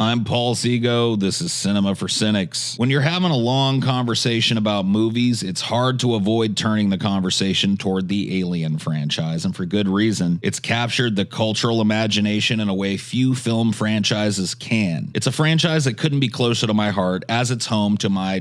I'm Paul Seago. This is Cinema for Cynics. When you're having a long conversation about movies, it's hard to avoid turning the conversation toward the Alien franchise, and for good reason. It's captured the cultural imagination in a way few film franchises can. It's a franchise that couldn't be closer to my heart, as it's home to my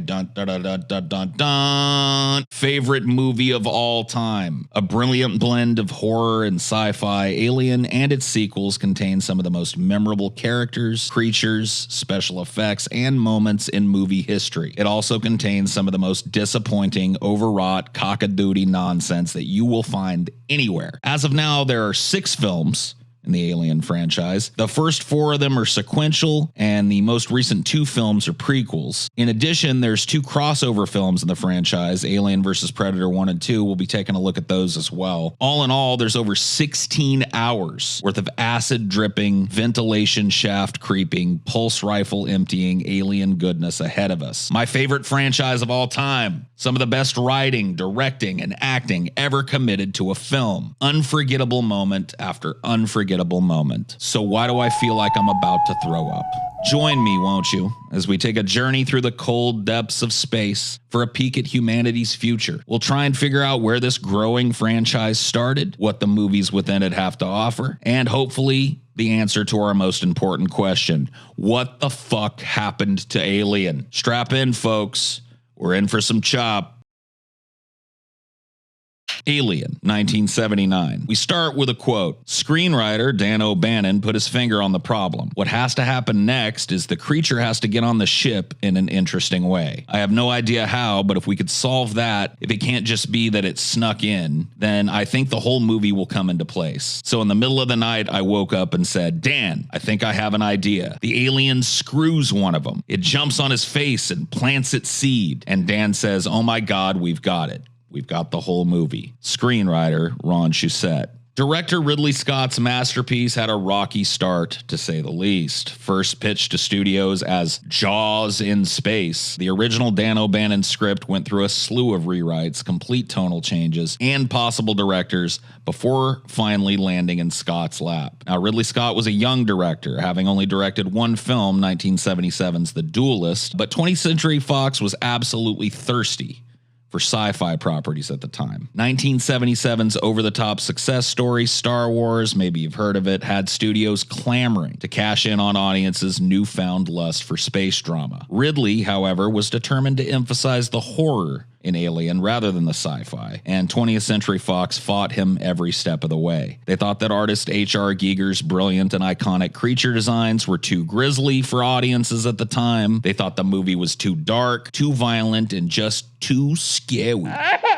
favorite movie of all time. A brilliant blend of horror and sci-fi, Alien and its sequels contain some of the most memorable characters, creatures, special effects, and moments in movie history. It also contains some of the most disappointing, overwrought, cockadoodie nonsense that you will find anywhere. As of now, there are 6 films in the Alien franchise. The first 4 of them are sequential, and the most recent 2 films are prequels. In addition, there's 2 crossover films in the franchise, Alien vs. Predator 1 and 2. We'll be taking a look at those as well. All in all, there's over 16 hours worth of acid dripping, ventilation shaft creeping, pulse rifle emptying alien goodness ahead of us. My favorite franchise of all time. Some of the best writing, directing, and acting ever committed to a film. Unforgettable moment after unforgettable moment. So why do I feel like I'm about to throw up? Join me, won't you, as we take a journey through the cold depths of space for a peek at humanity's future. We'll try and figure out where this growing franchise started, what the movies within it have to offer, and hopefully the answer to our most important question: what the fuck happened to Alien? Strap in, folks. We're in for some chop. Alien, 1979. We start with a quote. Screenwriter Dan O'Bannon put his finger on the problem. What has to happen next is the creature has to get on the ship in an interesting way. I have no idea how, but if we could solve that, if it can't just be that it snuck in, then I think the whole movie will come into place. So in the middle of the night, I woke up and said, Dan, I think I have an idea. The alien screws one of them. It jumps on his face and plants its seed. And Dan says, oh my God, we've got it. We've got the whole movie. Screenwriter Ron Shusett. Director Ridley Scott's masterpiece had a rocky start, to say the least. First pitched to studios as Jaws in Space, the original Dan O'Bannon script went through a slew of rewrites, complete tonal changes, and possible directors before finally landing in Scott's lap. Now, Ridley Scott was a young director, having only directed one film, 1977's The Duelist, but 20th Century Fox was absolutely thirsty for sci-fi properties at the time. 1977's over-the-top success story, Star Wars, maybe you've heard of it, had studios clamoring to cash in on audiences' newfound lust for space drama. Ridley, however, was determined to emphasize the horror in Alien rather than the sci-fi, and 20th Century Fox fought him every step of the way. They thought that artist H.R. Giger's brilliant and iconic creature designs were too grisly for audiences at the time. They thought the movie was too dark, too violent, and just too scary.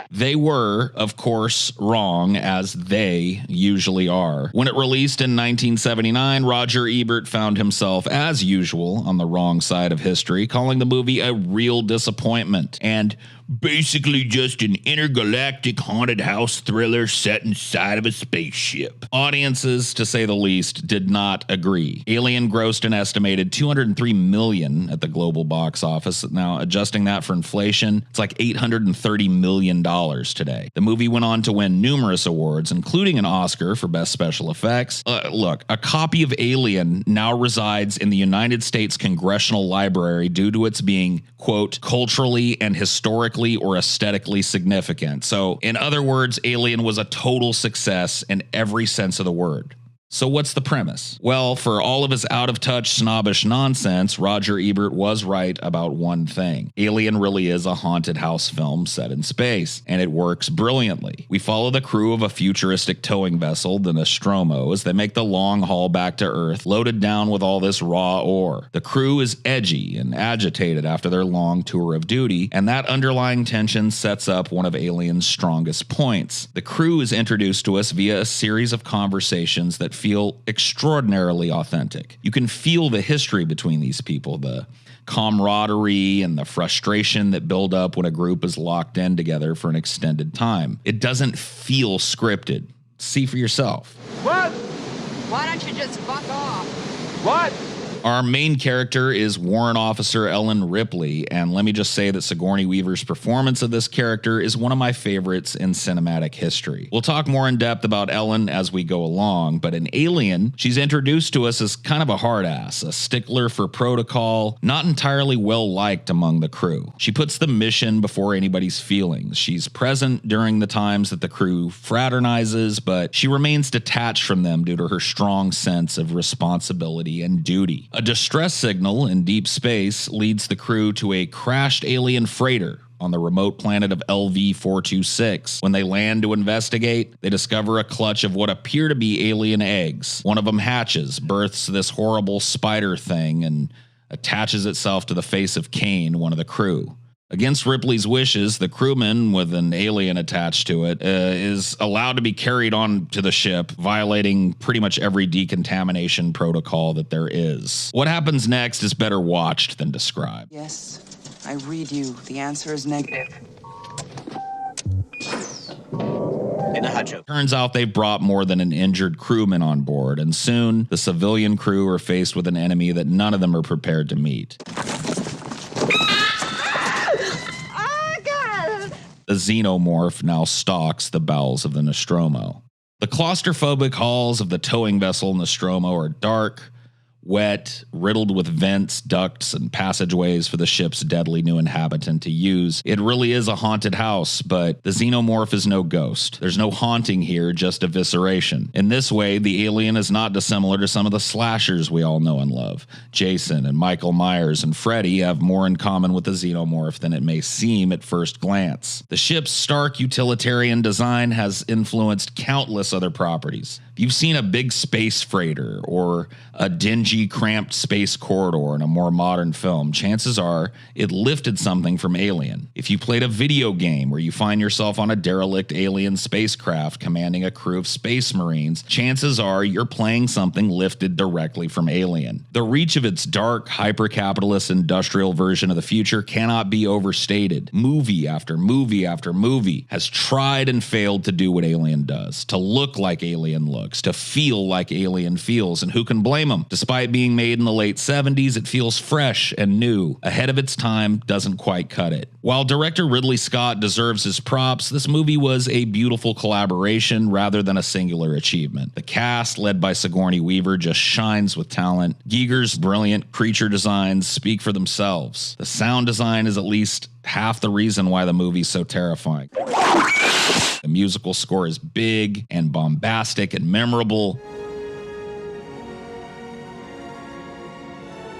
They were, of course, wrong, as they usually are. When it released in 1979, Roger Ebert found himself, as usual, on the wrong side of history, calling the movie a real disappointment and basically just an intergalactic haunted house thriller set inside of a spaceship. Audiences, to say the least, did not agree. Alien grossed an estimated $203 million at the global box office. Now, adjusting that for inflation, it's like $830 million today. The movie went on to win numerous awards, including an Oscar for Best Special Effects. Look, a copy of Alien now resides in the United States Congressional Library due to its being, quote, culturally and historically or aesthetically significant. So, in other words, Alien was a total success in every sense of the word. So what's the premise? Well, for all of his out-of-touch, snobbish nonsense, Roger Ebert was right about one thing. Alien really is a haunted house film set in space, and it works brilliantly. We follow the crew of a futuristic towing vessel, the Nostromo, as they make the long haul back to Earth, loaded down with all this raw ore. The crew is edgy and agitated after their long tour of duty, and that underlying tension sets up one of Alien's strongest points. The crew is introduced to us via a series of conversations that feel extraordinarily authentic. You can feel the history between these people, the camaraderie and the frustration that build up when a group is locked in together for an extended time. It doesn't feel scripted. See for yourself. What? Why don't you just fuck off? What? Our main character is Warrant Officer Ellen Ripley, and let me just say that Sigourney Weaver's performance of this character is one of my favorites in cinematic history. We'll talk more in depth about Ellen as we go along, but in Alien, she's introduced to us as kind of a hard ass, a stickler for protocol, not entirely well liked among the crew. She puts the mission before anybody's feelings. She's present during the times that the crew fraternizes, but she remains detached from them due to her strong sense of responsibility and duty. A distress signal in deep space leads the crew to a crashed alien freighter on the remote planet of LV-426. When they land to investigate, they discover a clutch of what appear to be alien eggs. One of them hatches, births this horrible spider thing, and attaches itself to the face of Kane, one of the crew. Against Ripley's wishes, the crewman with an alien attached to it is allowed to be carried on to the ship, violating pretty much every decontamination protocol that there is. What happens next is better watched than described. Yes, I read you. The answer is negative. In the hatch. Turns out they brought more than an injured crewman on board, and soon the civilian crew are faced with an enemy that none of them are prepared to meet. The xenomorph now stalks the bowels of the Nostromo. The claustrophobic halls of the towing vessel Nostromo are dark, wet, riddled with vents, ducts, and passageways for the ship's deadly new inhabitant to use. It really is a haunted house, but the xenomorph is no ghost. There's no haunting here, just evisceration. In this way, the alien is not dissimilar to some of the slashers we all know and love. Jason and Michael Myers and Freddy have more in common with the xenomorph than it may seem at first glance. The ship's stark utilitarian design has influenced countless other properties. If you've seen a big space freighter or a dingy, cramped space corridor in a more modern film, chances are it lifted something from Alien. If you played a video game where you find yourself on a derelict alien spacecraft commanding a crew of space marines, chances are you're playing something lifted directly from Alien. The reach of its dark, hyper-capitalist industrial version of the future cannot be overstated. Movie after movie after movie has tried and failed to do what Alien does, to look like Alien looks, to feel like Alien feels, and who can blame them? Despite being made in the late 70s, it feels fresh and new. Ahead of its time doesn't quite cut it. While director Ridley Scott deserves his props, this movie was a beautiful collaboration rather than a singular achievement. The cast, led by Sigourney Weaver, just shines with talent. Giger's brilliant creature designs speak for themselves. The sound design is at least half the reason why the movie's so terrifying. The musical score is big and bombastic and memorable,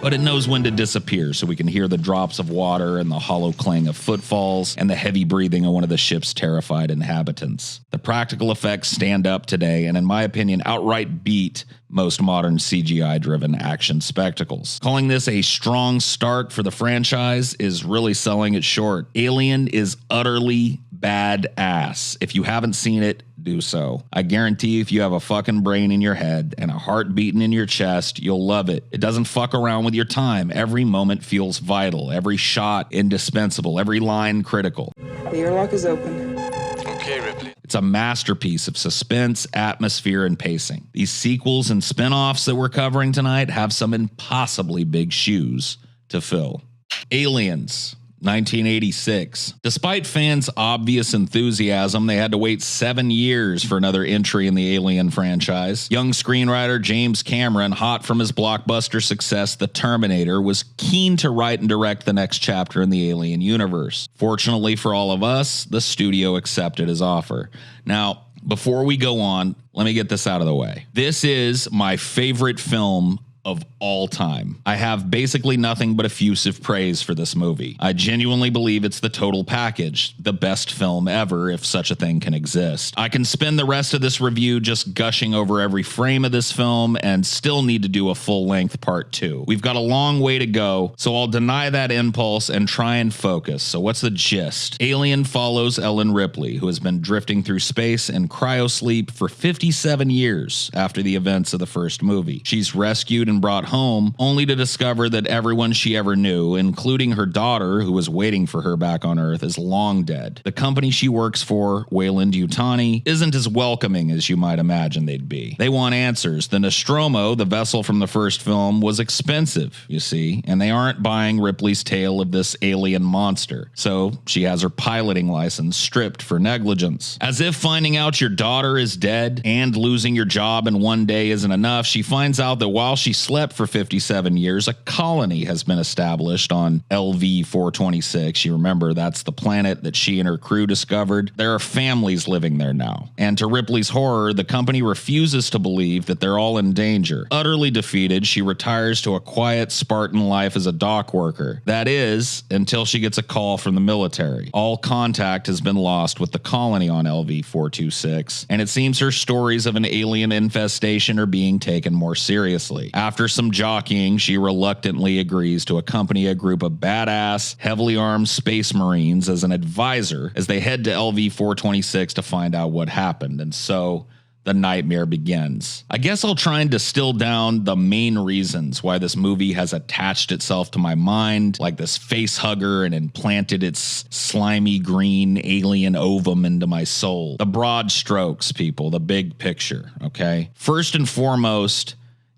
but it knows when to disappear so we can hear the drops of water and the hollow clang of footfalls and the heavy breathing of one of the ship's terrified inhabitants. The practical effects stand up today and, in my opinion, outright beat most modern CGI-driven action spectacles. Calling this a strong start for the franchise is really selling it short. Alien is utterly badass. If you haven't seen it, do so. I guarantee if you have a fucking brain in your head and a heart beating in your chest, you'll love it. It doesn't fuck around with your time. Every moment feels vital, every shot indispensable, every line critical. The airlock is open. Okay, Ripley. It's a masterpiece of suspense, atmosphere, and pacing. These sequels and spin-offs that we're covering tonight have some impossibly big shoes to fill. Aliens. 1986. Despite fans' obvious enthusiasm, they had to wait 7 years for another entry in the Alien franchise. Young screenwriter James Cameron, hot from his blockbuster success The Terminator, was keen to write and direct the next chapter in the Alien universe. Fortunately for all of us, the studio accepted his offer. Now, before we go on, let me get this out of the way. This is my favorite film of all time. I have basically nothing but effusive praise for this movie. I genuinely believe it's the total package, the best film ever, if such a thing can exist. I can spend the rest of this review just gushing over every frame of this film and still need to do a full-length part 2. We've got a long way to go, so I'll deny that impulse and try and focus. So what's the gist? Alien follows Ellen Ripley, who has been drifting through space in cryosleep for 57 years after the events of the first movie. She's rescued and and brought home, only to discover that everyone she ever knew, including her daughter who was waiting for her back on Earth, is long dead. The company she works for, Weyland-Yutani, isn't as welcoming as you might imagine they'd be. They want answers. The Nostromo, the vessel from the first film, was expensive, you see, and they aren't buying Ripley's tale of this alien monster. So she has her piloting license stripped for negligence. As if finding out your daughter is dead and losing your job in one day isn't enough, she finds out that while she slept for 57 years, a colony has been established on LV-426. You remember, that's the planet that she and her crew discovered. There are families living there now. And to Ripley's horror, the company refuses to believe that they're all in danger. Utterly defeated, she retires to a quiet Spartan life as a dock worker. That is, until she gets a call from the military. All contact has been lost with the colony on LV-426, and it seems her stories of an alien infestation are being taken more seriously. After some jockeying, she reluctantly agrees to accompany a group of badass, heavily armed space marines as an advisor as they head to LV-426 to find out what happened. And so the nightmare begins. I guess I'll try and distill down the main reasons why this movie has attached itself to my mind like this face hugger and implanted its slimy green alien ovum into my soul. The broad strokes, people, the big picture, okay? First and foremost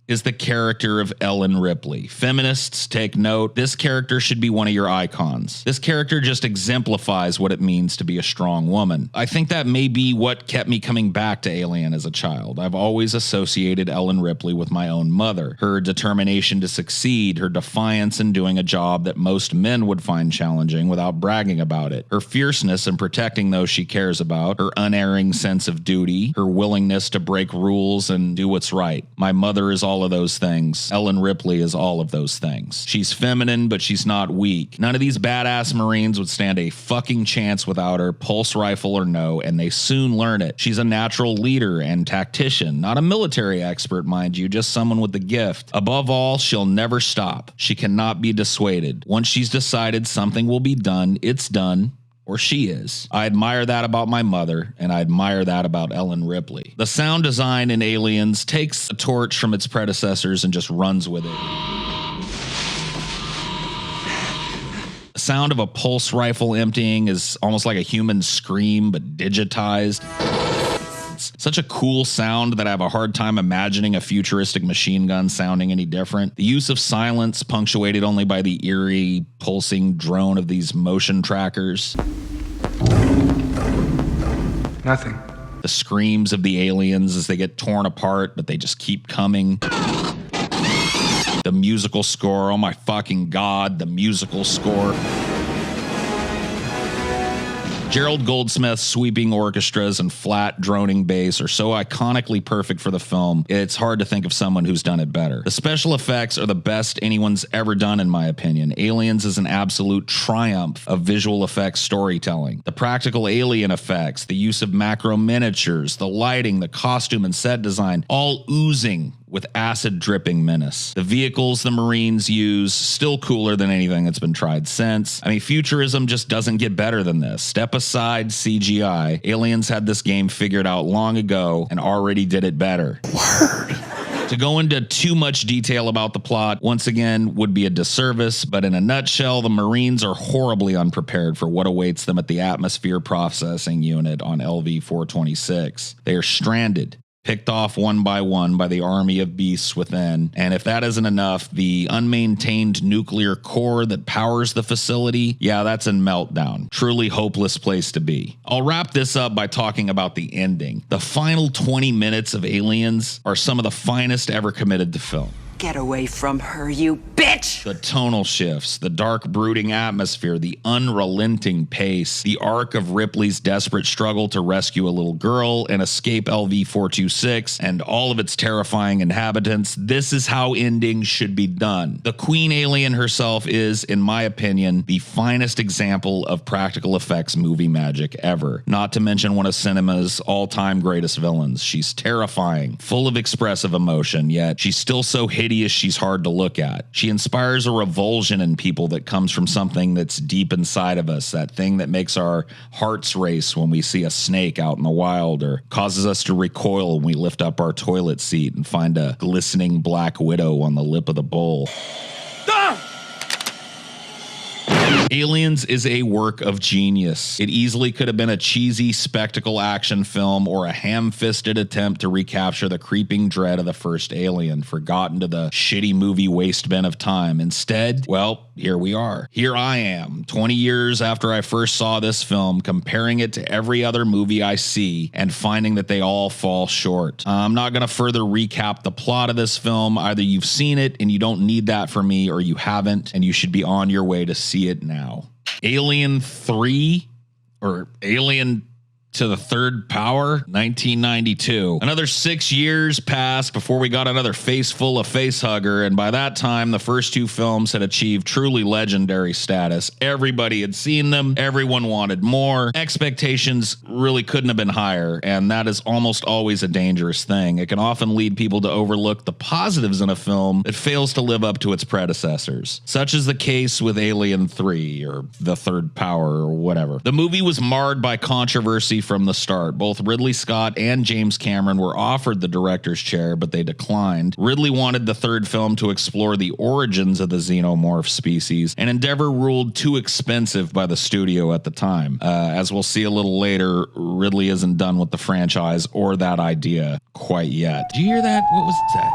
is the character of Ellen Ripley. Feminists, take note, this character should be one of your icons. This character just exemplifies what it means to be a strong woman. I think that may be what kept me coming back to Alien as a child. I've always associated Ellen Ripley with my own mother. Her determination to succeed, her defiance in doing a job that most men would find challenging without bragging about it, her fierceness in protecting those she cares about, her unerring sense of duty, her willingness to break rules and do what's right. My mother is all of those things. Ellen Ripley is all of those things. She's feminine, but she's not weak. None of these badass Marines would stand a fucking chance without her, pulse rifle or no, and they soon learn it. She's a natural leader and tactician, not a military expert, mind you, just someone with the gift. Above all, she'll never stop. She cannot be dissuaded. Once she's decided something will be done, it's done. Or she is. I admire that about my mother, and I admire that about Ellen Ripley. The sound design in Aliens takes a torch from its predecessors and just runs with it. The sound of a pulse rifle emptying is almost like a human scream, but digitized. It's such a cool sound that I have a hard time imagining a futuristic machine gun sounding any different. The use of silence, punctuated only by the eerie, pulsing drone of these motion trackers. Nothing. The screams of the aliens as they get torn apart, but they just keep coming. The musical score, oh my fucking god, the musical score. Gerald Goldsmith's sweeping orchestras and flat droning bass are so iconically perfect for the film, it's hard to think of someone who's done it better. The special effects are the best anyone's ever done, in my opinion. Aliens is an absolute triumph of visual effects storytelling. The practical alien effects, the use of macro miniatures, the lighting, the costume and set design, all oozing with acid dripping menace. The vehicles the Marines use, still cooler than anything that's been tried since. I mean, futurism just doesn't get better than this. Step aside CGI. Aliens had this game figured out long ago and already did it better. Word. To go into too much detail about the plot, once again, would be a disservice, but in a nutshell, the Marines are horribly unprepared for what awaits them at the atmosphere processing unit on LV-426. They are stranded, picked off one by the army of beasts within. And if that isn't enough, the unmaintained nuclear core that powers the facility, yeah, that's in meltdown. Truly hopeless place to be. I'll wrap this up by talking about the ending. The final 20 minutes of Aliens are some of the finest ever committed to film. Get away from her, you bitch! The tonal shifts, the dark brooding atmosphere, the unrelenting pace, the arc of Ripley's desperate struggle to rescue a little girl and escape LV-426, and all of its terrifying inhabitants. This is how endings should be done. The Queen Alien herself is, in my opinion, the finest example of practical effects movie magic ever. Not to mention one of cinema's all-time greatest villains. She's terrifying, full of expressive emotion, yet she's still so hideous she's hard to look at. She inspires inspires a revulsion in people that comes from something that's deep inside of us, that thing that makes our hearts race when we see a snake out in the wild, or causes us to recoil when we lift up our toilet seat and find a glistening black widow on the lip of the bowl. Aliens is a work of genius. It easily could have been a cheesy spectacle action film or a ham-fisted attempt to recapture the creeping dread of the first Alien, forgotten to the shitty movie waste bin of time. Instead, well, here we are. Here I am, 20 years after I first saw this film, comparing it to every other movie I see and finding that they all fall short. I'm not going to further recap the plot of this film. Either you've seen it and you don't need that from me, or you haven't and you should be on your way to see it now. Alien 3, or Alien to the Third Power, 1992. Another 6 years passed before we got another face full of facehugger, and by that time, the first two films had achieved truly legendary status. Everybody had seen them, everyone wanted more. Expectations really couldn't have been higher, and that is almost always a dangerous thing. It can often lead people to overlook the positives in a film that fails to live up to its predecessors. Such is the case with Alien 3, or The Third Power, or whatever. The movie was marred by controversy from the start. Both Ridley Scott and James Cameron were offered the director's chair, but they declined. Ridley wanted the third film to explore the origins of the xenomorph species, and Endeavor ruled too expensive by the studio at the time. As we'll see a little later, Ridley isn't done with the franchise or that idea quite yet. Did you hear that? What was that?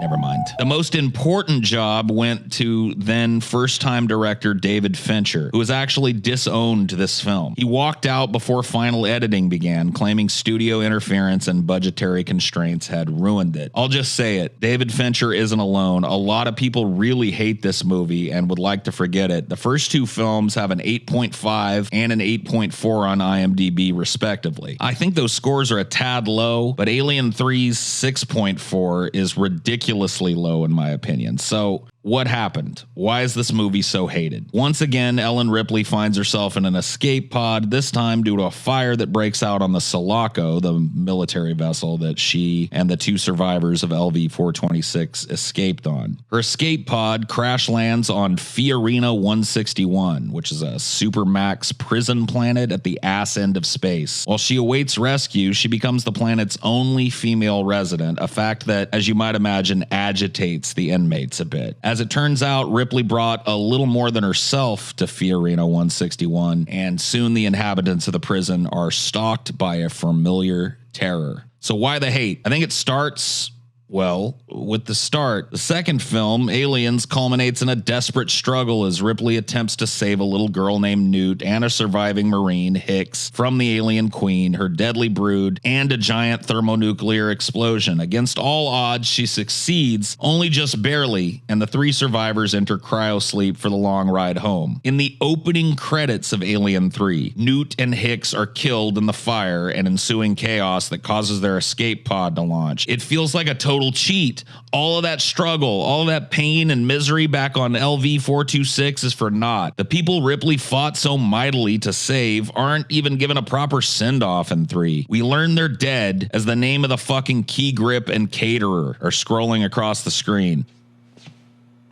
Never mind. The most important job went to then first-time director David Fincher, who has actually disowned this film. He walked out before final editing began, claiming studio interference and budgetary constraints had ruined it. I'll just say it. David Fincher isn't alone. A lot of people really hate this movie and would like to forget it. The first two films have an 8.5 and an 8.4 on IMDb, respectively. I think those scores are a tad low, but Alien 3's 6.4 is ridiculously low in my opinion. So what happened? Why is this movie so hated? Once again, Ellen Ripley finds herself in an escape pod, this time due to a fire that breaks out on the Sulaco, the military vessel that she and the two survivors of LV-426 escaped on. Her escape pod crash lands on Fiorina 161, which is a supermax prison planet at the ass end of space. While she awaits rescue, she becomes the planet's only female resident, a fact that, as you might imagine, agitates the inmates a bit. As it turns out, Ripley brought a little more than herself to Fiorina 161, and soon the inhabitants of the prison are stalked by a familiar terror. So why the hate? I think it starts, well, with the start. The second film, Aliens, culminates in a desperate struggle as Ripley attempts to save a little girl named Newt and a surviving Marine, Hicks, from the alien queen, her deadly brood, and a giant thermonuclear explosion. Against all odds, she succeeds, only just barely, and the three survivors enter cryosleep for the long ride home. In the opening credits of Alien 3, Newt and Hicks are killed in the fire and ensuing chaos that causes their escape pod to launch. It feels like a total cheat. All of that struggle, all of that pain and misery back on LV-426 is for naught. The people Ripley fought so mightily to save aren't even given a proper send-off in 3. We learn they're dead as the name of the fucking key grip and caterer are scrolling across the screen.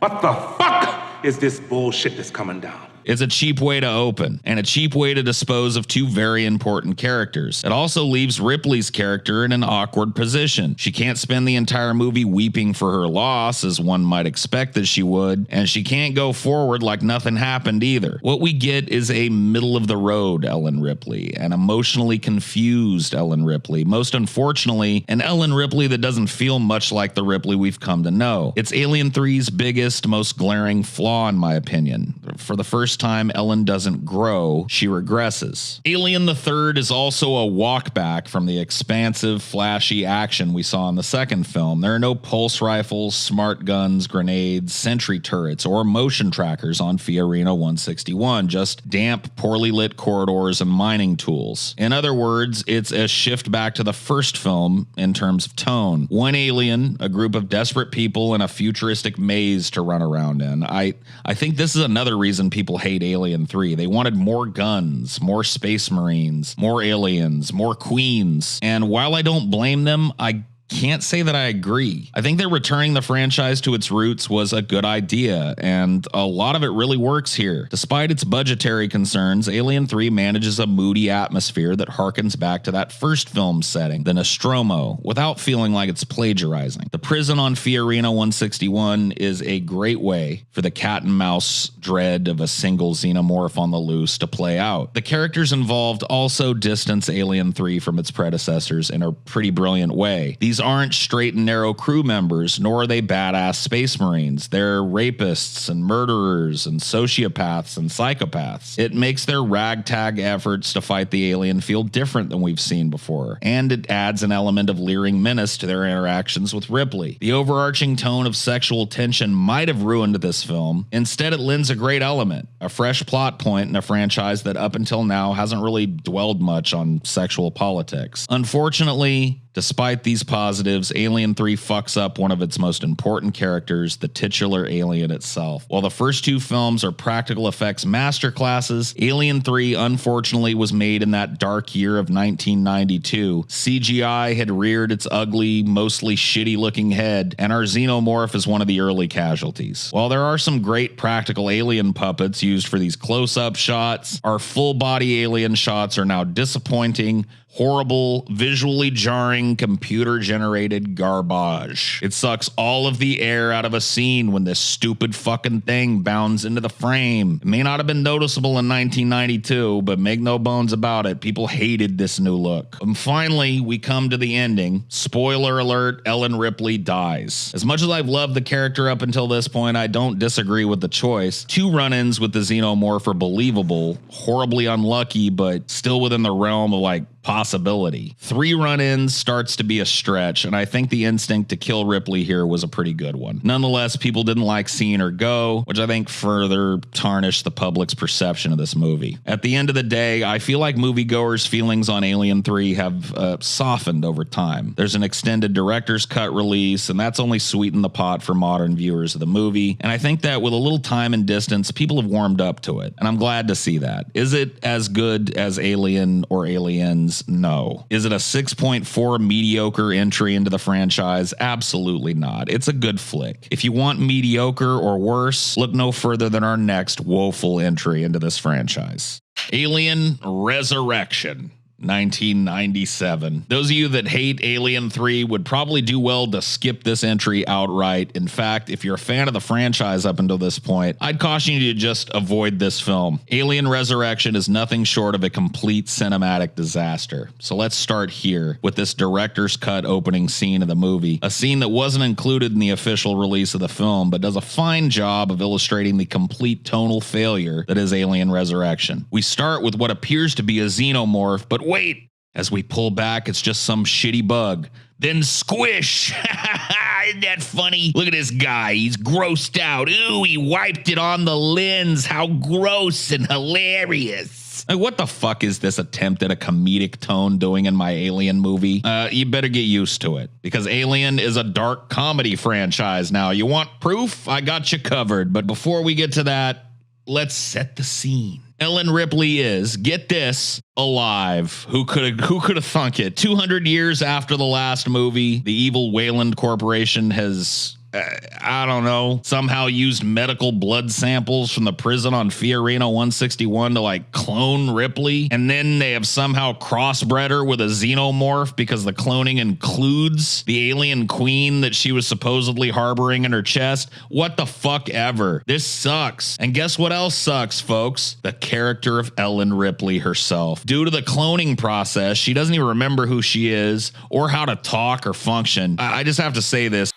What the fuck is this bullshit that's coming down? It's a cheap way to open, and a cheap way to dispose of two very important characters. It also leaves Ripley's character in an awkward position. She can't spend the entire movie weeping for her loss, as one might expect that she would, and she can't go forward like nothing happened either. What we get is a middle-of-the-road Ellen Ripley, an emotionally confused Ellen Ripley. Most unfortunately, an Ellen Ripley that doesn't feel much like the Ripley we've come to know. It's Alien 3's biggest, most glaring flaw, in my opinion. For the first time, Ellen doesn't grow, she regresses. Alien the Third is also a walk back from the expansive, flashy action we saw in the second film. There are no pulse rifles, smart guns, grenades, sentry turrets, or motion trackers on Fiorina 161, just damp, poorly lit corridors and mining tools. In other words, it's a shift back to the first film in terms of tone. One alien, a group of desperate people, and a futuristic maze to run around in. I think this is another reason people hate Alien 3. They wanted more guns, more space marines, more aliens, more queens. And while I don't blame them, I can't say that I agree. I think that returning the franchise to its roots was a good idea, and a lot of it really works here. Despite its budgetary concerns, Alien 3 manages a moody atmosphere that harkens back to that first film setting, the Nostromo, without feeling like it's plagiarizing. The prison on Fiorina 161 is a great way for the cat and mouse dread of a single xenomorph on the loose to play out. The characters involved also distance Alien 3 from its predecessors in a pretty brilliant way. These aren't straight and narrow crew members, nor are they badass space marines. They're rapists and murderers and sociopaths and psychopaths. It makes their ragtag efforts to fight the alien feel different than we've seen before, and it adds an element of leering menace to their interactions with Ripley. The overarching tone of sexual tension might have ruined this film. Instead, it lends a great element, a fresh plot point in a franchise that up until now hasn't really dwelled much on sexual politics. Unfortunately, despite these positives, Alien 3 fucks up one of its most important characters, the titular alien itself. While the first two films are practical effects masterclasses, Alien 3 unfortunately was made in that dark year of 1992. CGI had reared its ugly, mostly shitty-looking head, and our xenomorph is one of the early casualties. While there are some great practical alien puppets used for these close-up shots, our full-body alien shots are now disappointing, horrible, visually jarring, computer-generated garbage. It sucks all of the air out of a scene when this stupid fucking thing bounds into the frame. It may not have been noticeable in 1992, but make no bones about it, people hated this new look. And finally, we come to the ending. Spoiler alert, Ellen Ripley dies. As much as I've loved the character up until this point, I don't disagree with the choice. 2 run-ins with the xenomorph are believable, horribly unlucky, but still within the realm of like possibility. 3 run-ins starts to be a stretch, and I think the instinct to kill Ripley here was a pretty good one. Nonetheless, people didn't like seeing her go, which I think further tarnished the public's perception of this movie. At the end of the day, I feel like moviegoers' feelings on Alien 3 have softened over time. There's an extended director's cut release, and that's only sweetened the pot for modern viewers of the movie, and I think that with a little time and distance, people have warmed up to it, and I'm glad to see that. Is it as good as Alien or Aliens? No. Is it a 6.4 mediocre entry into the franchise? Absolutely not. It's a good flick. If you want mediocre or worse, look no further than our next woeful entry into this franchise. Alien Resurrection. 1997. Those of you that hate Alien 3 would probably do well to skip this entry outright. In fact, if you're a fan of the franchise up until this point, I'd caution you to just avoid this film. Alien Resurrection is nothing short of a complete cinematic disaster. So let's start here with this director's cut opening scene of the movie, a scene that wasn't included in the official release of the film, but does a fine job of illustrating the complete tonal failure that is Alien Resurrection. We start with what appears to be a xenomorph, but wait, as we pull back, it's just some shitty bug. Then squish! Isn't that funny? Look at this guy. He's grossed out. Ooh, he wiped it on the lens. How gross and hilarious. Like, what the fuck is this attempt at a comedic tone doing in my Alien movie? You better get used to it, because Alien is a dark comedy franchise now. You want proof? I got you covered. But before we get to that, let's set the scene. Ellen Ripley is, get this, alive. Who could have thunk it? 200 years after the last movie, the evil Wayland Corporation has, I don't know, somehow used medical blood samples from the prison on Fiorina 161 to like clone Ripley. And then they have somehow crossbred her with a xenomorph because the cloning includes the alien queen that she was supposedly harboring in her chest. What the fuck ever. This sucks. And guess what else sucks, folks? The character of Ellen Ripley herself. Due to the cloning process, she doesn't even remember who she is or how to talk or function. I just have to say this.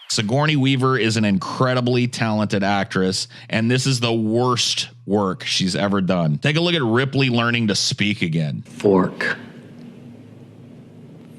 Sigourney Weaver is an incredibly talented actress, and this is the worst work she's ever done. Take a look at Ripley learning to speak again. Fork.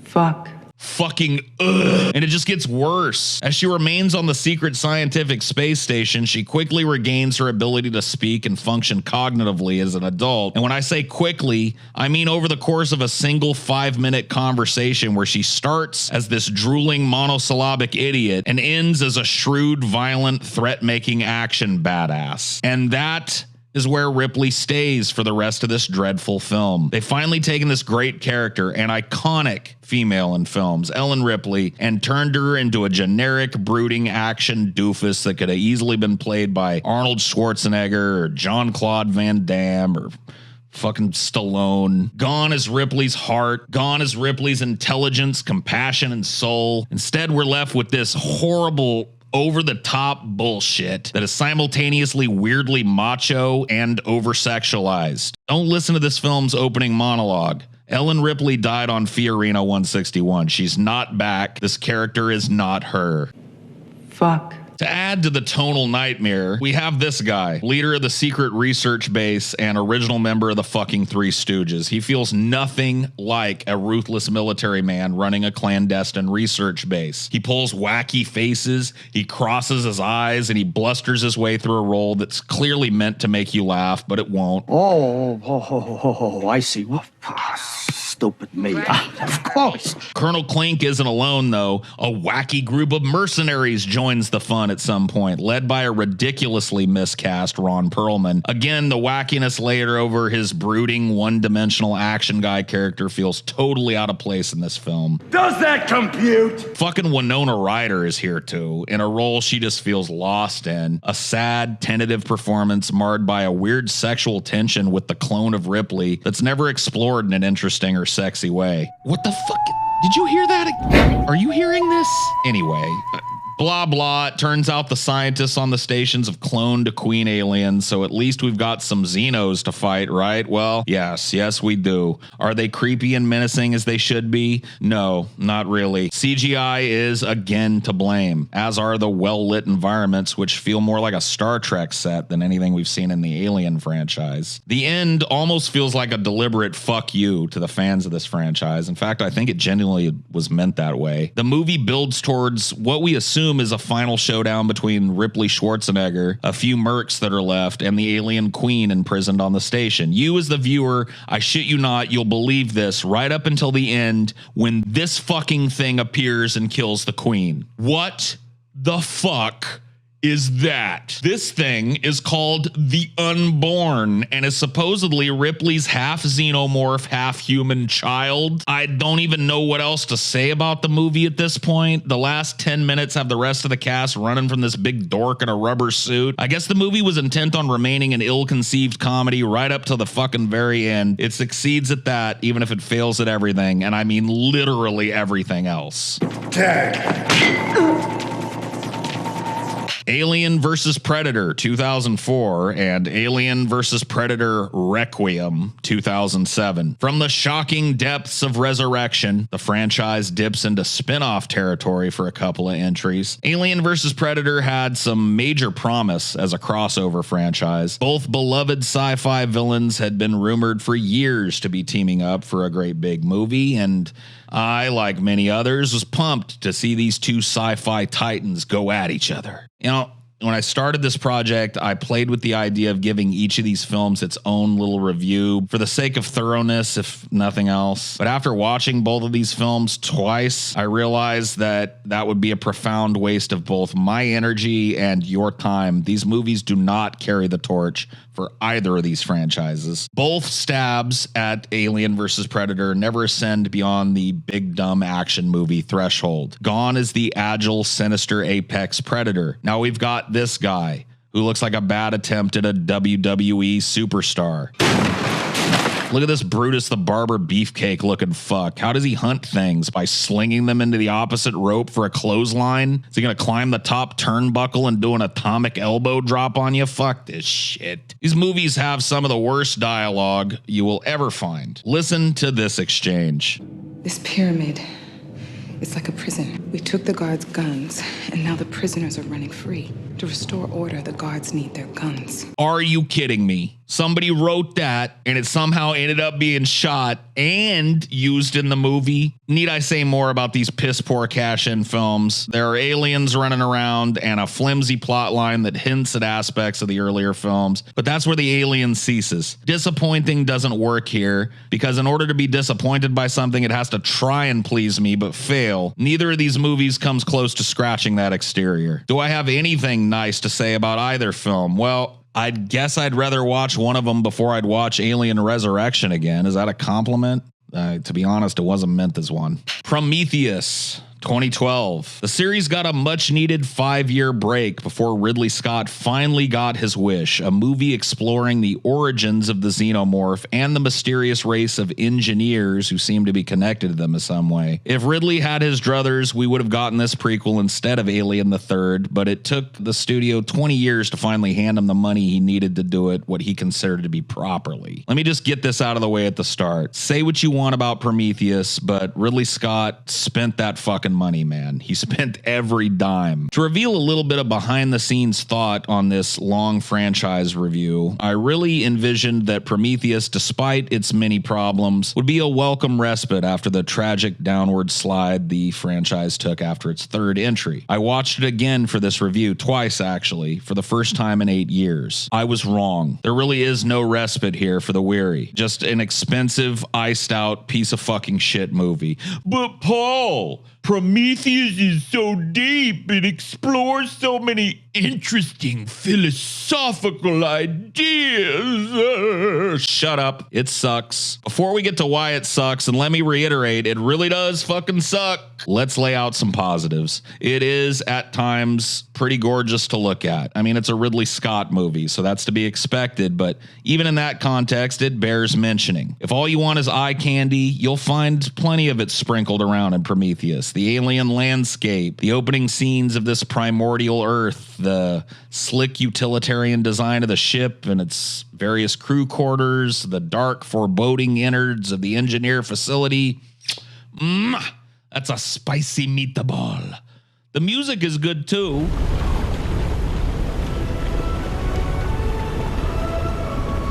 Fuck. Fucking ugh. And it just gets worse. As she remains on the secret scientific space station, she quickly regains her ability to speak and function cognitively as an adult. And when I say quickly, I mean over the course of a single 5-minute conversation where she starts as this drooling monosyllabic idiot and ends as a shrewd, violent, threat-making action badass. And that is where Ripley stays for the rest of this dreadful film. They've finally taken this great character, an iconic female in films, Ellen Ripley, and turned her into a generic, brooding action doofus that could have easily been played by Arnold Schwarzenegger or Jean-Claude Van Damme or fucking Stallone. Gone is Ripley's heart. Gone is Ripley's intelligence, compassion, and soul. Instead, we're left with this horrible, over-the-top bullshit that is simultaneously weirdly macho and over-sexualized. Don't listen to this film's opening monologue. Ellen Ripley died on Fiorina 161. She's not back. This character is not her. Fuck. To add to the tonal nightmare, we have this guy, leader of the secret research base and original member of the fucking Three Stooges. He feels nothing like a ruthless military man running a clandestine research base. He pulls wacky faces, he crosses his eyes, and he blusters his way through a role that's clearly meant to make you laugh, but it won't. I see. Stupid me. Of course. Colonel Klink isn't alone, though. A wacky group of mercenaries joins the fun at some point, led by a ridiculously miscast Ron Perlman. Again, the wackiness layered over his brooding, one-dimensional action guy character feels totally out of place in this film. Does that compute? Fucking Winona Ryder is here, too, in a role she just feels lost in. A sad, tentative performance marred by a weird sexual tension with the clone of Ripley that's never explored in an interesting or sexy way. What the fuck? Did you hear that? Are you hearing this? Anyway, blah, blah. It turns out the scientists on the stations have cloned a queen alien, so at least we've got some Xenos to fight, right? Well, yes, we do. Are they creepy and menacing as they should be? No, not really. CGI is again to blame, as are the well-lit environments, which feel more like a Star Trek set than anything we've seen in the Alien franchise. The end almost feels like a deliberate fuck you to the fans of this franchise. In fact, I think it genuinely was meant that way. The movie builds towards what we assume is a final showdown between Ripley Schwarzenegger, a few mercs that are left, and the alien queen imprisoned on the station. You as the viewer, I shit you not, you'll believe this right up until the end when this fucking thing appears and kills the queen. What the fuck is that? This thing is called the Unborn and is supposedly Ripley's half xenomorph, half human child. I don't even know what else to say about the movie at this point. The last 10 minutes have the rest of the cast running from this big dork in a rubber suit. I guess the movie was intent on remaining an ill-conceived comedy right up to the fucking very end. It succeeds at that, even if it fails at everything, and I mean literally everything else. Alien vs. Predator 2004 and Alien vs. Predator Requiem 2007. From the shocking depths of Resurrection, the franchise dips into spin-off territory for a couple of entries. Alien vs. Predator had some major promise as a crossover franchise. Both beloved sci-fi villains had been rumored for years to be teaming up for a great big movie, and I, like many others, was pumped to see these two sci-fi titans go at each other. You know, when I started this project, I played with the idea of giving each of these films its own little review for the sake of thoroughness, if nothing else. But after watching both of these films twice, I realized that that would be a profound waste of both my energy and your time. These movies do not carry the torch for either of these franchises. Both stabs at Alien vs. Predator never ascend beyond the big dumb action movie threshold. Gone is the agile, sinister apex predator. Now we've got this guy who looks like a bad attempt at a WWE superstar. Look at this Brutus the Barber beefcake looking fuck. How does he hunt things? By slinging them into the opposite rope for a clothesline? Is he going to climb the top turnbuckle and do an atomic elbow drop on you? Fuck this shit. These movies have some of the worst dialogue you will ever find. Listen to this exchange. This pyramid, it's like a prison. We took the guards' guns, and now the prisoners are running free. To restore order, the guards need their guns. Are you kidding me? Somebody wrote that and it somehow ended up being shot and used in the movie. Need I say more about these piss poor cash-in films? There are aliens running around and a flimsy plot line that hints at aspects of the earlier films, but that's where the alien ceases. Disappointing doesn't work here because in order to be disappointed by something, it has to try and please me but fail. Neither of these movies comes close to scratching that exterior. Do I have anything nice to say about either film? Well, I guess I'd rather watch one of them before I'd watch Alien Resurrection again. Is that a compliment? To be honest, it wasn't meant as one. Prometheus. 2012. The series got a much needed 5-year break before Ridley Scott finally got his wish, a movie exploring the origins of the xenomorph and the mysterious race of engineers who seem to be connected to them in some way. If Ridley had his druthers, we would have gotten this prequel instead of Alien the Third, but it took the studio 20 years to finally hand him the money he needed to do it what he considered to be properly. Let me just get this out of the way at the start. Say what you want about Prometheus, but Ridley Scott spent that fucking money, man. He spent every dime. To reveal a little bit of behind the scenes thought on this long franchise review, I really envisioned that Prometheus, despite its many problems, would be a welcome respite after the tragic downward slide the franchise took after its third entry. I watched it again for this review, twice actually, for the first time in 8 years. I was wrong. There really is no respite here for the weary. Just an expensive, iced out piece of fucking shit movie. But Paul, Prometheus is so deep, it explores so many interesting philosophical ideas. Shut up. It sucks. Before we get to why it sucks, and let me reiterate, it really does fucking suck. Let's lay out some positives. It is, at times, pretty gorgeous to look at. I mean, it's a Ridley Scott movie, so that's to be expected, but even in that context, it bears mentioning. If all you want is eye candy, you'll find plenty of it sprinkled around in Prometheus. The alien landscape, the opening scenes of this primordial Earth, the slick utilitarian design of the ship and its various crew quarters, the dark, foreboding innards of the engineer facility. That's a spicy meatball. The music is good too.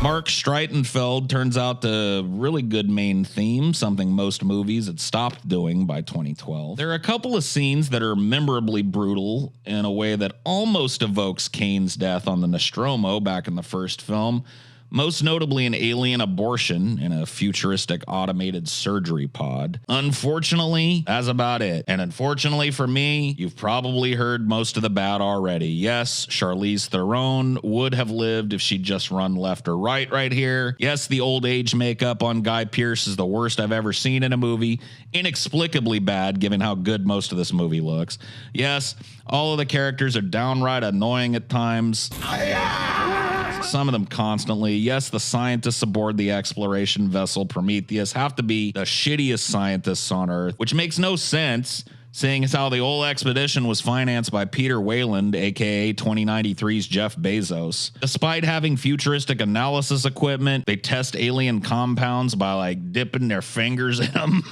Mark Streitenfeld turns out a really good main theme, something most movies had stopped doing by 2012. There are a couple of scenes that are memorably brutal in a way that almost evokes Kane's death on the Nostromo back in the first film. Most notably an alien abortion in a futuristic automated surgery pod. Unfortunately, that's about it. And unfortunately for me, you've probably heard most of the bad already. Yes, Charlize Theron would have lived if she'd just run left or right here. Yes, the old age makeup on Guy Pearce is the worst I've ever seen in a movie. Inexplicably bad given how good most of this movie looks. Yes, all of the characters are downright annoying at times. Some of them constantly. Yes, the scientists aboard the exploration vessel Prometheus have to be the shittiest scientists on Earth, which makes no sense, seeing as how the whole expedition was financed by Peter Wayland, aka 2093's Jeff Bezos. Despite having futuristic analysis equipment, they test alien compounds by like dipping their fingers in them.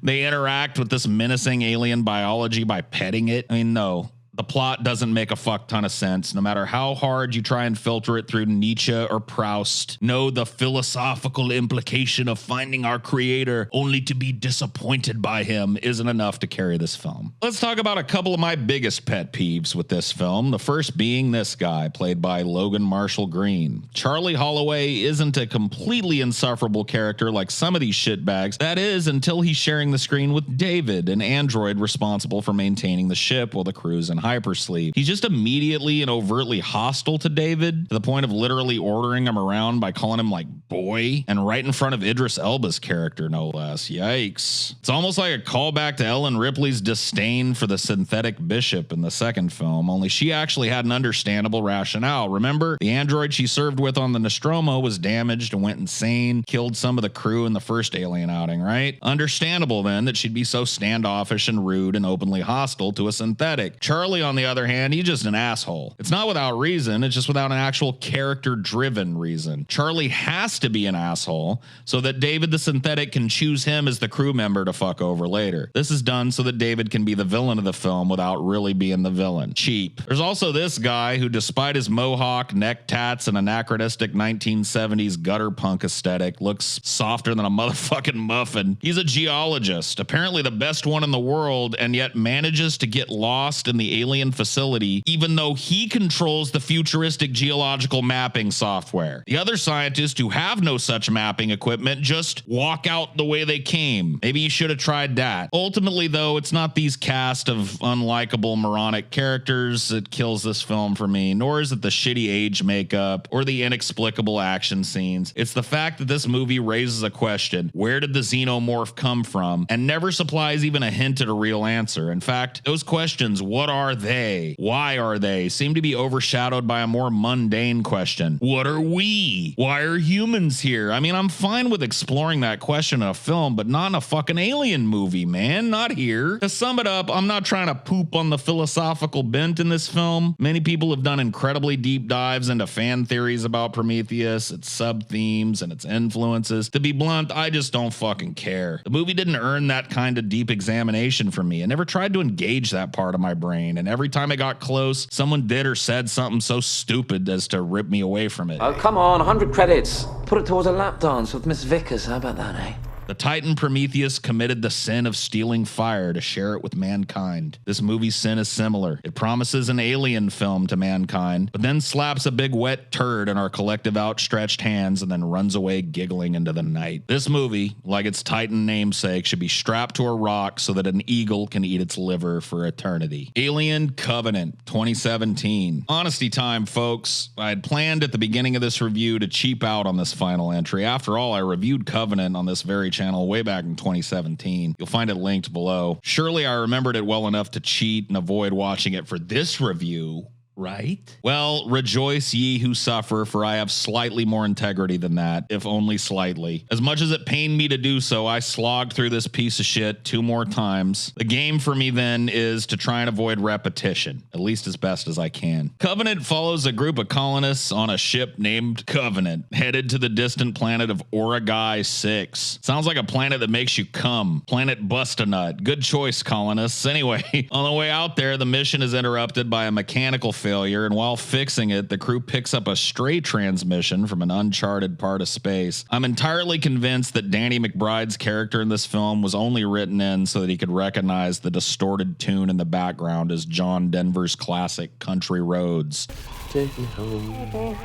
They interact with this menacing alien biology by petting it. I mean, no. The plot doesn't make a fuck ton of sense, no matter how hard you try and filter it through Nietzsche or Proust. No, the philosophical implication of finding our creator only to be disappointed by him isn't enough to carry this film. Let's talk about a couple of my biggest pet peeves with this film. The first being this guy, played by Logan Marshall Green. Charlie Holloway isn't a completely insufferable character like some of these shitbags. That is, until he's sharing the screen with David, an android responsible for maintaining the ship while the crew's in hypersleep. He's just immediately and overtly hostile to David, to the point of literally ordering him around by calling him like boy, and right in front of Idris Elba's character, no less. Yikes. It's almost like a callback to Ellen Ripley's disdain for the synthetic bishop in the second film, only she actually had an understandable rationale. Remember, the android she served with on the Nostromo was damaged and went insane, killed some of the crew in the first Alien outing, right? Understandable then that she'd be so standoffish and rude and openly hostile to a synthetic. Charlie, on the other hand, he's just an asshole. It's not without reason, it's just without an actual character-driven reason. Charlie has to be an asshole so that David the synthetic can choose him as the crew member to fuck over later. This is done so that David can be the villain of the film without really being the villain. Cheap. There's also this guy who, despite his mohawk, neck tats, and anachronistic 1970s gutter punk aesthetic, looks softer than a motherfucking muffin. He's a geologist, apparently the best one in the world, and yet manages to get lost in the alien facility, even though he controls the futuristic geological mapping software. The other scientists who have no such mapping equipment just walk out the way they came. Maybe you should have tried that. Ultimately, though, it's not these cast of unlikable moronic characters that kills this film for me, nor is it the shitty age makeup or the inexplicable action scenes. It's the fact that this movie raises a question: where did the xenomorph come from? And never supplies even a hint at a real answer. In fact, those questions, what are they? Why are they? Seem to be overshadowed by a more mundane question. What are we? Why are humans here? I mean, I'm fine with exploring that question in a film, but not in a fucking alien movie, man. Not here. To sum it up, I'm not trying to poop on the philosophical bent in this film. Many people have done incredibly deep dives into fan theories about Prometheus, its sub-themes, and its influences. To be blunt, I just don't fucking care. The movie didn't earn that kind of deep examination from me. I never tried to engage that part of my brain, and every time I got close, someone did or said something so stupid as to rip me away from it. Oh, come on, 100 credits. Put it towards a lap dance with Miss Vickers. How about that, eh? The Titan Prometheus committed the sin of stealing fire to share it with mankind. This movie's sin is similar. It promises an alien film to mankind, but then slaps a big wet turd in our collective outstretched hands and then runs away giggling into the night. This movie, like its Titan namesake, should be strapped to a rock so that an eagle can eat its liver for eternity. Alien Covenant 2017. Honesty time, folks. I had planned at the beginning of this review to cheap out on this final entry. After all, I reviewed Covenant on this very channel way back in 2017. You'll find it linked below. Surely I remembered it well enough to cheat and avoid watching it for this review, right? Well, rejoice ye who suffer, for I have slightly more integrity than that, if only slightly. As much as it pained me to do so, I slogged through this piece of shit 2 more times. The game for me then is to try and avoid repetition, at least as best as I can. Covenant follows a group of colonists on a ship named Covenant, headed to the distant planet of Origai 6. Sounds like a planet that makes you cum. Planet Bust-a-Nut. Good choice, colonists. Anyway, on the way out there, the mission is interrupted by a mechanical failure, and while fixing it, the crew picks up a stray transmission from an uncharted part of space. I'm entirely convinced that Danny McBride's character in this film was only written in so that he could recognize the distorted tune in the background as John Denver's classic Country Roads. Take me home,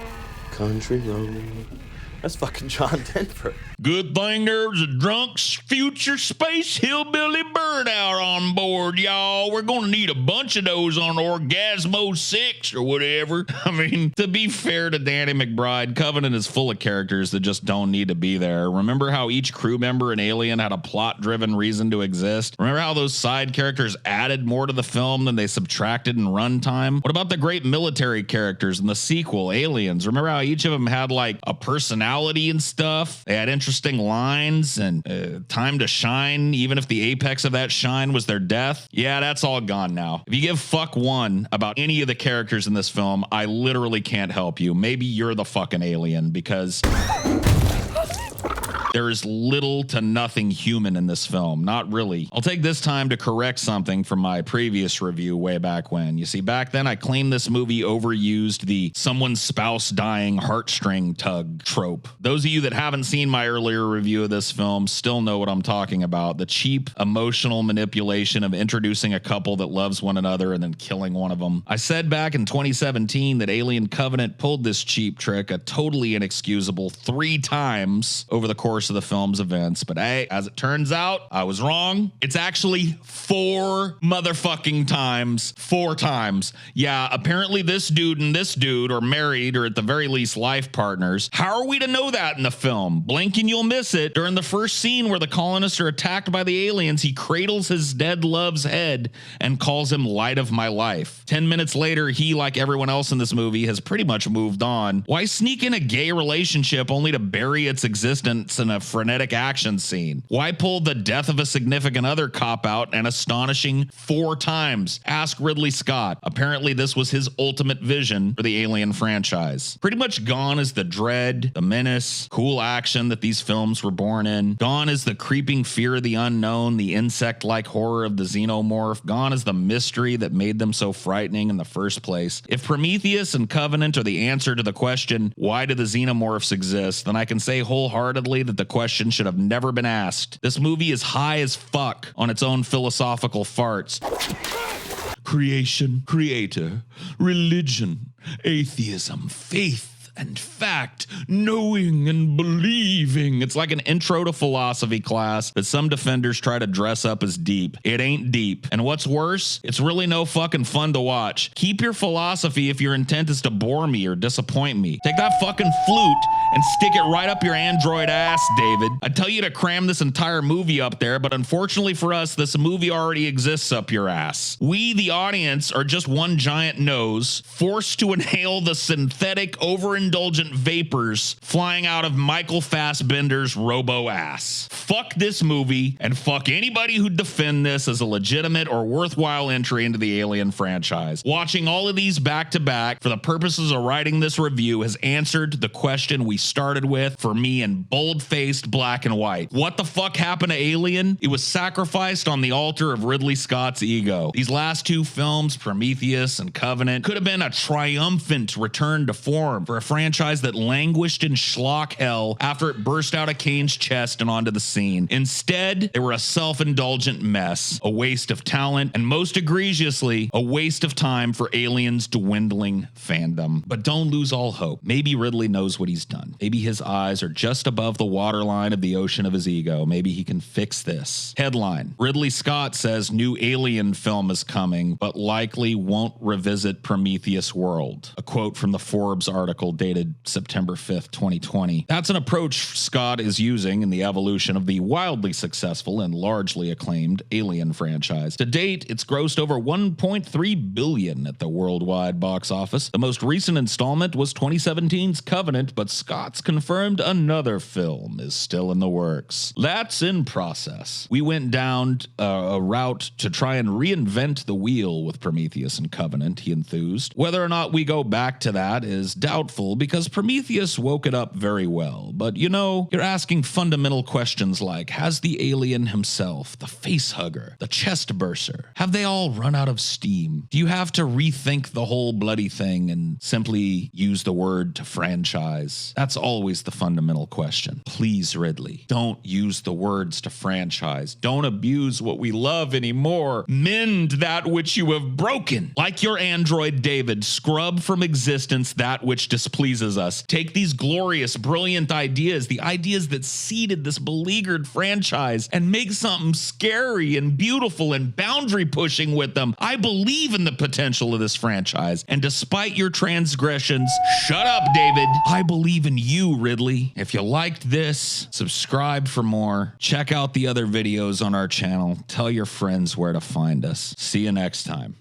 country road. That's fucking John Denver. Good thing there's a drunk future space hillbilly burnout on board, y'all. We're gonna need a bunch of those on Orgasmo 6 or whatever. I mean, to be fair to Danny McBride, Covenant is full of characters that just don't need to be there. Remember how each crew member in Alien had a plot-driven reason to exist? Remember how those side characters added more to the film than they subtracted in runtime? What about the great military characters in the sequel, Aliens? Remember how each of them had like a personality and stuff? They had interesting lines and time to shine, even if the apex of that shine was their death. Yeah, that's all gone now. If you give fuck one about any of the characters in this film, I literally can't help you. Maybe you're the fucking alien, because there is little to nothing human in this film. Not really. I'll take this time to correct something from my previous review way back when. You see, back then I claimed this movie overused the someone's spouse dying heartstring tug trope. Those of you that haven't seen my earlier review of this film still know what I'm talking about. The cheap emotional manipulation of introducing a couple that loves one another and then killing one of them. I said back in 2017 that Alien Covenant pulled this cheap trick a totally inexcusable 3 times over the course of the film's events, but hey, as it turns out, I was wrong. It's actually 4 motherfucking times. 4 times. Yeah, apparently this dude and this dude are married, or at the very least life partners. How are we to know that in the film? Blink and you'll miss it. During the first scene where the colonists are attacked by the aliens, he cradles his dead love's head and calls him light of my life. 10 minutes later, he, like everyone else in this movie, has pretty much moved on. Why sneak in a gay relationship only to bury its existence in a frenetic action scene? Why pull the death of a significant other cop out an astonishing 4 times? Ask Ridley Scott. Apparently this was his ultimate vision for the Alien franchise. Pretty much gone is the dread, the menace, cool action that these films were born in. Gone is the creeping fear of the unknown, the insect-like horror of the xenomorph. Gone is the mystery that made them so frightening in the first place. If Prometheus and Covenant are the answer to the question, why do the xenomorphs exist, then I can say wholeheartedly that the question should have never been asked. This movie is high as fuck on its own philosophical farts. creation, creator, religion, atheism, faith, and fact, knowing and believing. It's like an intro to philosophy class that some defenders try to dress up as deep. It ain't deep. And what's worse, it's really no fucking fun to watch. Keep your philosophy if your intent is to bore me or disappoint me. Take that fucking flute and stick it right up your android ass, David. I tell you to cram this entire movie up there, but unfortunately for us, this movie already exists up your ass. We, the audience, are just one giant nose forced to inhale the synthetic, overindulgent vapors flying out of Michael Fassbender's robo ass. Fuck this movie and fuck anybody who'd defend this as a legitimate or worthwhile entry into the Alien franchise. Watching all of these back to back for the purposes of writing this review has answered the question we started with for me in bold-faced black and white. What the fuck happened to Alien? It was sacrificed on the altar of Ridley Scott's ego. These last two films, Prometheus and Covenant, could have been a triumphant return to form for a franchise that languished in schlock hell after it burst out of Kane's chest and onto the scene. Instead, they were a self-indulgent mess, a waste of talent, and most egregiously, a waste of time for Alien's dwindling fandom. But don't lose all hope. Maybe Ridley knows what he's done. Maybe his eyes are just above the waterline of the ocean of his ego. Maybe he can fix this. Headline: Ridley Scott says new Alien film is coming, but likely won't revisit Prometheus world. A quote from the Forbes article dated September 5th, 2020. That's an approach Scott is using in the evolution of the wildly successful and largely acclaimed Alien franchise. To date, it's grossed over $1.3 billion at the worldwide box office. The most recent installment was 2017's Covenant, but Scott's confirmed another film is still in the works. That's in process. We went down a route to try and reinvent the wheel with Prometheus and Covenant, he enthused. Whether or not we go back to that is doubtful because Prometheus woke it up very well. But you know, you're asking fundamental questions like, has the alien himself, the face hugger, the chest burster, have they all run out of steam? Do you have to rethink the whole bloody thing and simply use the word to franchise? That's always the fundamental question. Please, Ridley, don't use the words to franchise. Don't abuse what we love anymore. Mend that which you have broken. Like your android David, scrub from existence that which displeases us. Take these glorious, brilliant ideas, the ideas that seeded this beleaguered franchise, and make something scary and beautiful and boundary pushing with them. I believe in the potential of this franchise, and despite your transgressions, shut up, David. I believe in you, Ridley. If you liked this, subscribe for more. Check out the other videos on our channel. Tell your friends where to find us. See you next time.